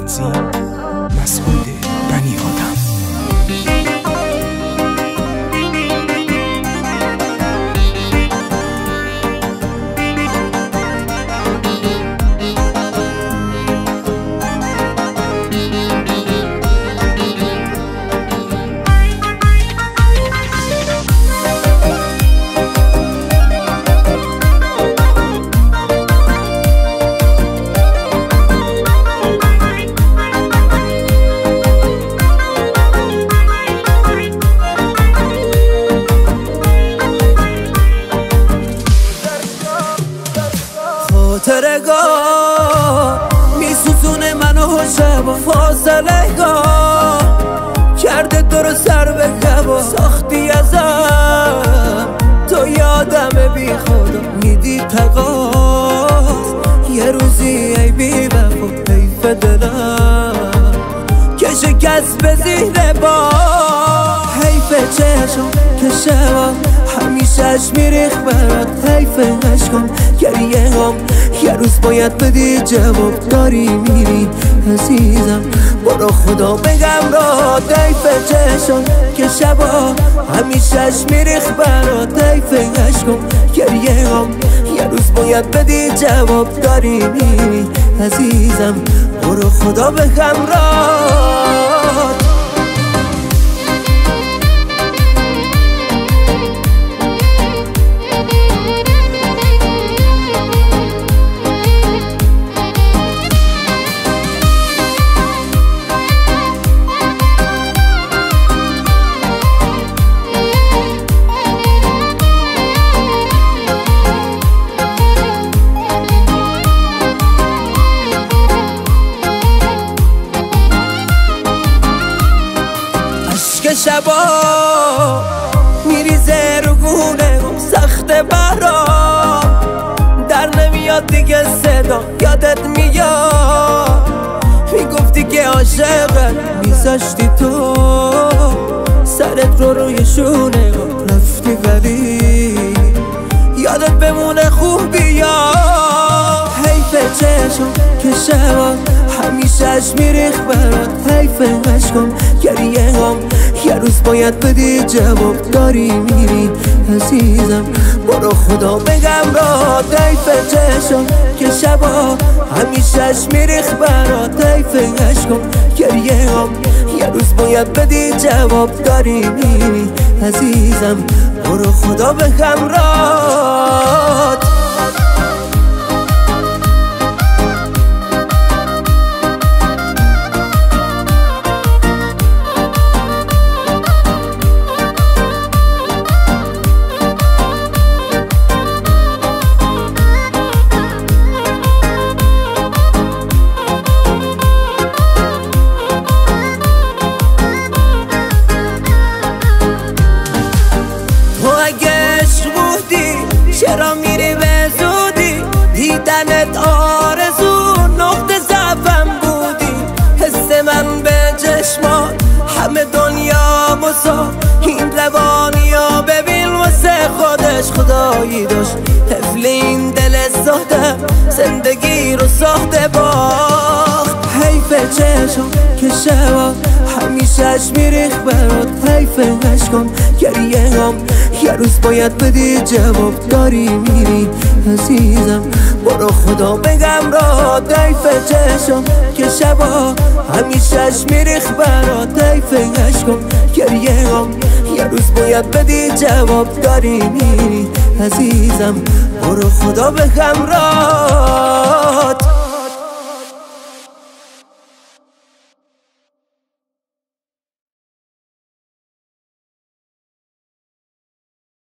تنظیم مسعود بنی آدم. خاطرگاه میسوزونه منو شبا فاصله گاه کرده تو رو سر به هوا ساختی ازم تو یادم بی خدا میدی تقاس یه روزی ای بی وفا حیف دلم که شکست به زیر با حیف چشم که شبا همیشهش میریخ برات حیف عشقم گریه هم یه روز باید بدی جواب داری میری عزیزم برو خدا بگم را حیف چشم که شبا همیشهش میریخ برات حیف عشقم گریه هم یه روز باید بدی جواب داری میری عزیزم برو خدا بگم را که شبا میریزه رو گونه سخت برام در نمیاد دیگه صدا یادت میاد میگفتی که عاشقت میذاشتی تو سرت رو روی شونه رفتی ولی یادت بمونه خوب بیا حیف چشم که شبا همیشهش میریخ برات حیف عشقم گریه هم یه روز باید بدی جواب داری میری عزیزم برو خدا بگم را حیف چشم که شبا همیشهش میریخ برات حیف عشقم گریه هم یه روز باید بدی جواب داری میری عزیزم برو خدا بگم را چرا میری به زودی دیدنت آرزو نقطه ضعفم بودی حس من به چشمان همه دنیا مسا این روانیا ببین واسه خودش خدایی داشت طفل این دل ساده زندگی رو ساخته باخت حیف چشم که شبا همیشهش میریخ برات حیف عشقم گریه هم یه روز باید بدی جواب داری میری عزیزم برو خدا بگم را حیف چشم که شبا همیشهش میریخ برات حیف عشقم گریه هم یه روز باید بدی جواب داری میری عزیزم برو خدا بگم را